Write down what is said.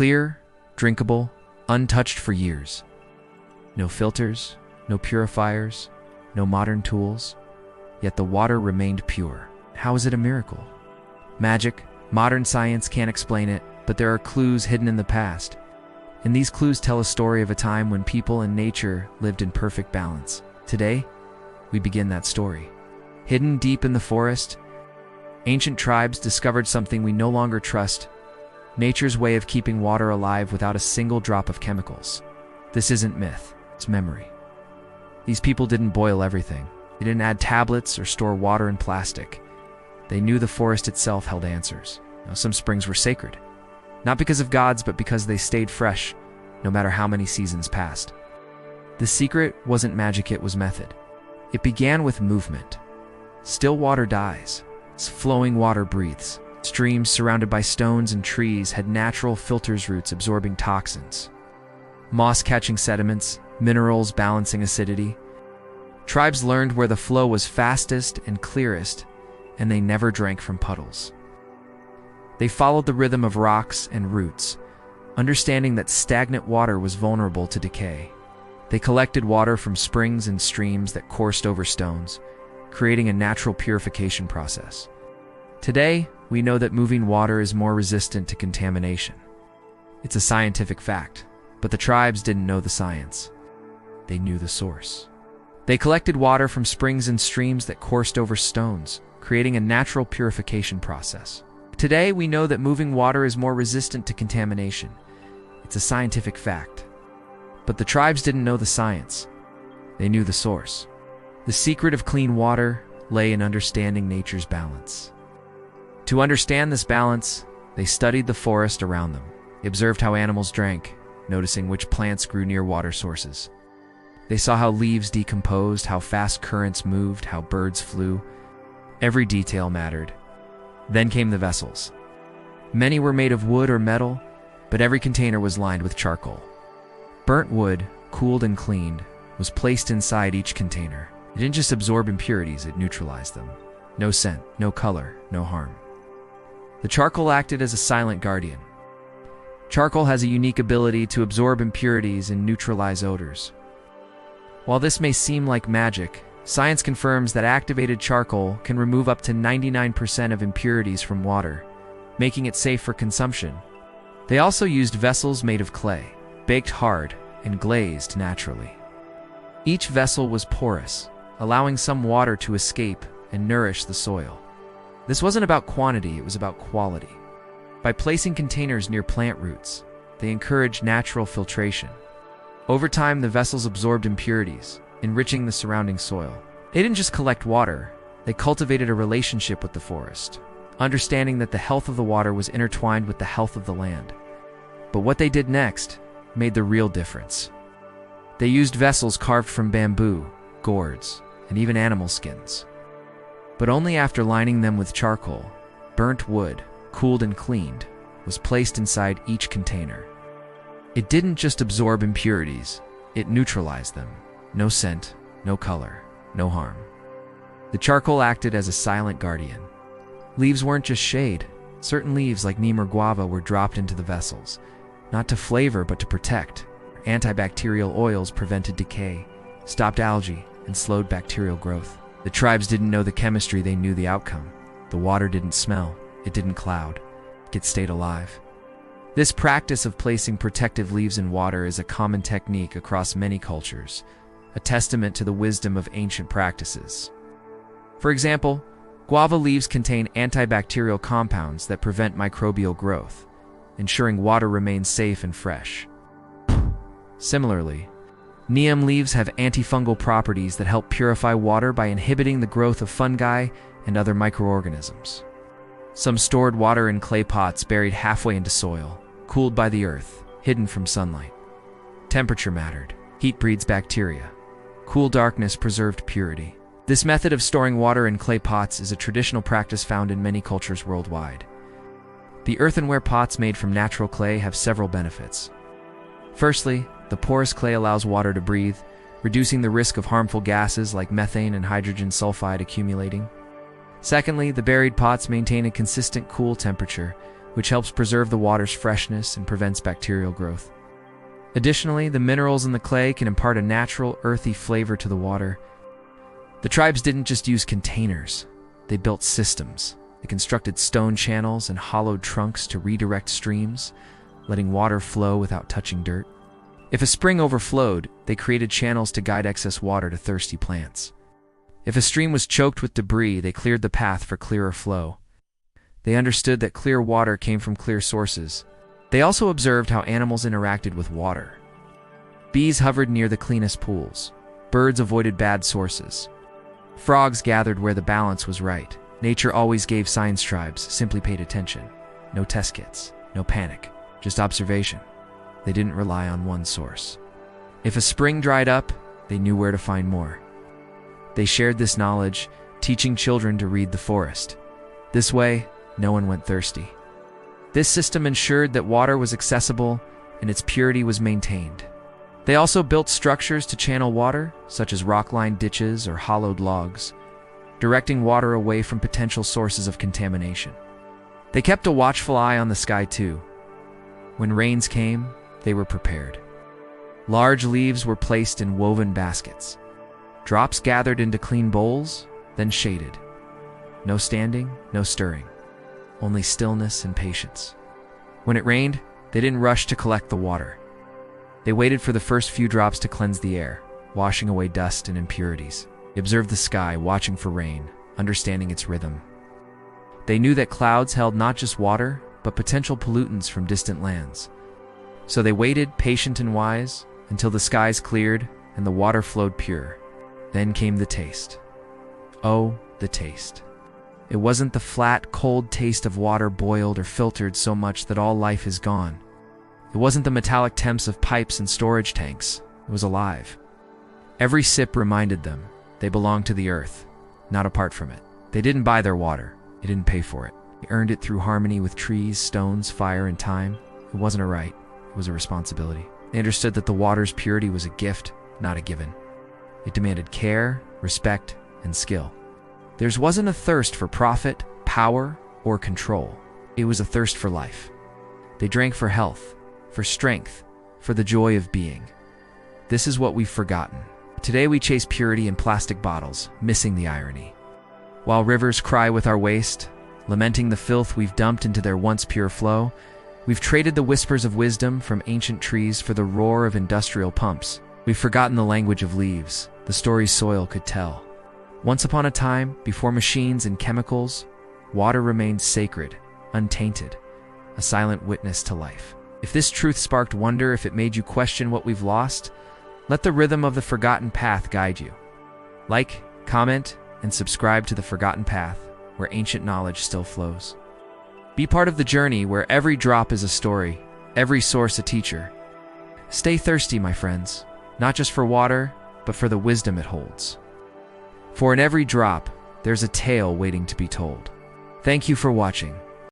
Clear, drinkable, untouched for years. No filters, no purifiers, no modern tools, yet the water remained pure. How is it a miracle? Magic, modern science can't explain it, but there are clues hidden in the past. And these clues tell a story of a time when people and nature lived in perfect balance. Today, we begin that story. Hidden deep in the forest, ancient tribes discovered something we no longer trust: nature's way of keeping water alive without a single drop of chemicals. This isn't myth, it's memory. These people didn't boil everything. They didn't add tablets or store water in plastic. They knew the forest itself held answers. Now, some springs were sacred, not because of gods, but because they stayed fresh, no matter how many seasons passed. The secret wasn't magic, it was method. It began with movement. Still water dies. Flowing water breathes. Streams surrounded by stones and trees had natural filters, roots absorbing toxins, moss catching sediments, minerals balancing acidity. Tribes learned where the flow was fastest and clearest, and they never drank from puddles. They followed the rhythm of rocks and roots, understanding that stagnant water was vulnerable to decay. They collected water from springs and streams that coursed over stones, creating a natural purification process. Today, we know that moving water is more resistant to contamination. It's a scientific fact, but the tribes didn't know the science. They knew the source. They collected water from springs and streams that coursed over stones, creating a natural purification process. Today, we know that moving water is more resistant to contamination. It's a scientific fact. But the tribes didn't know the science. They knew the source. The secret of clean water lay in understanding nature's balance. To understand this balance, they studied the forest around them. They observed how animals drank, noticing which plants grew near water sources. They saw how leaves decomposed, how fast currents moved, how birds flew. Every detail mattered. Then came the vessels. Many were made of wood or metal, but every container was lined with charcoal. Burnt wood, cooled and cleaned, was placed inside each container. It didn't just absorb impurities, it neutralized them. No scent, no color, no harm. The charcoal acted as a silent guardian. Charcoal has a unique ability to absorb impurities and neutralize odors. While this may seem like magic, science confirms that activated charcoal can remove up to 99% of impurities from water, making it safe for consumption. They also used vessels made of clay, baked hard and glazed naturally. Each vessel was porous, allowing some water to escape and nourish the soil. This wasn't about quantity, it was about quality. By placing containers near plant roots, they encouraged natural filtration. Over time, the vessels absorbed impurities, enriching the surrounding soil. They didn't just collect water, they cultivated a relationship with the forest, understanding that the health of the water was intertwined with the health of the land. But what they did next made the real difference. They used vessels carved from bamboo, gourds, and even animal skins. But only after lining them with charcoal, burnt wood, cooled and cleaned, was placed inside each container. It didn't just absorb impurities, it neutralized them. No scent, no color, no harm. The charcoal acted as a silent guardian. Leaves weren't just shade. Certain leaves like neem or guava were dropped into the vessels, not to flavor but to protect. Antibacterial oils prevented decay, stopped algae, and slowed bacterial growth. The tribes didn't know the chemistry, they knew the outcome. The water didn't smell, it didn't cloud, it stayed alive. This practice of placing protective leaves in water is a common technique across many cultures, a testament to the wisdom of ancient practices. For example, guava leaves contain antibacterial compounds that prevent microbial growth, ensuring water remains safe and fresh. Similarly, neem leaves have antifungal properties that help purify water by inhibiting the growth of fungi and other microorganisms. Some stored water in clay pots buried halfway into soil, cooled by the earth, hidden from sunlight. Temperature mattered. Heat breeds bacteria. Cool darkness preserved purity. This method of storing water in clay pots is a traditional practice found in many cultures worldwide. The earthenware pots made from natural clay have several benefits. Firstly, the porous clay allows water to breathe, reducing the risk of harmful gases like methane and hydrogen sulfide accumulating. Secondly, the buried pots maintain a consistent cool temperature, which helps preserve the water's freshness and prevents bacterial growth. Additionally, the minerals in the clay can impart a natural, earthy flavor to the water. The tribes didn't just use containers, they built systems. They constructed stone channels and hollowed trunks to redirect streams, letting water flow without touching dirt. If a spring overflowed, they created channels to guide excess water to thirsty plants. If a stream was choked with debris, they cleared the path for clearer flow. They understood that clear water came from clear sources. They also observed how animals interacted with water. Bees hovered near the cleanest pools. Birds avoided bad sources. Frogs gathered where the balance was right. Nature always gave signs. Tribes simply paid attention. No test kits, no panic, just observation. They didn't rely on one source. If a spring dried up, they knew where to find more. They shared this knowledge, teaching children to read the forest. This way, no one went thirsty. This system ensured that water was accessible and its purity was maintained. They also built structures to channel water, such as rock-lined ditches or hollowed logs, directing water away from potential sources of contamination. They kept a watchful eye on the sky too. When rains came, they were prepared. Large leaves were placed in woven baskets. Drops gathered into clean bowls, then shaded. No standing, no stirring. Only stillness and patience. When it rained, they didn't rush to collect the water. They waited for the first few drops to cleanse the air, washing away dust and impurities. They observed the sky, watching for rain, understanding its rhythm. They knew that clouds held not just water, but potential pollutants from distant lands. So they waited, patient and wise, until the skies cleared and the water flowed pure. Then came the taste. Oh, the taste. It wasn't the flat, cold taste of water boiled or filtered so much that all life is gone. It wasn't the metallic temps of pipes and storage tanks. It was alive. Every sip reminded them they belonged to the earth, not apart from it. They didn't buy their water. They didn't pay for it. They earned it through harmony with trees, stones, fire, and time. It wasn't a right. It was a responsibility. They understood that the water's purity was a gift, not a given. It demanded care, respect, and skill. Theirs wasn't a thirst for profit, power, or control. It was a thirst for life. They drank for health, for strength, for the joy of being. This is what we've forgotten. Today we chase purity in plastic bottles, missing the irony. While rivers cry with our waste, lamenting the filth we've dumped into their once pure flow, we've traded the whispers of wisdom from ancient trees for the roar of industrial pumps. We've forgotten the language of leaves, the stories soil could tell. Once upon a time, before machines and chemicals, water remained sacred, untainted, a silent witness to life. If this truth sparked wonder, if it made you question what we've lost, let the rhythm of the Forgotten Path guide you. Like, comment, and subscribe to the Forgotten Path, where ancient knowledge still flows. Be part of the journey where every drop is a story, every source a teacher. Stay thirsty, my friends, not just for water, but for the wisdom it holds. For in every drop, there's a tale waiting to be told. Thank you for watching.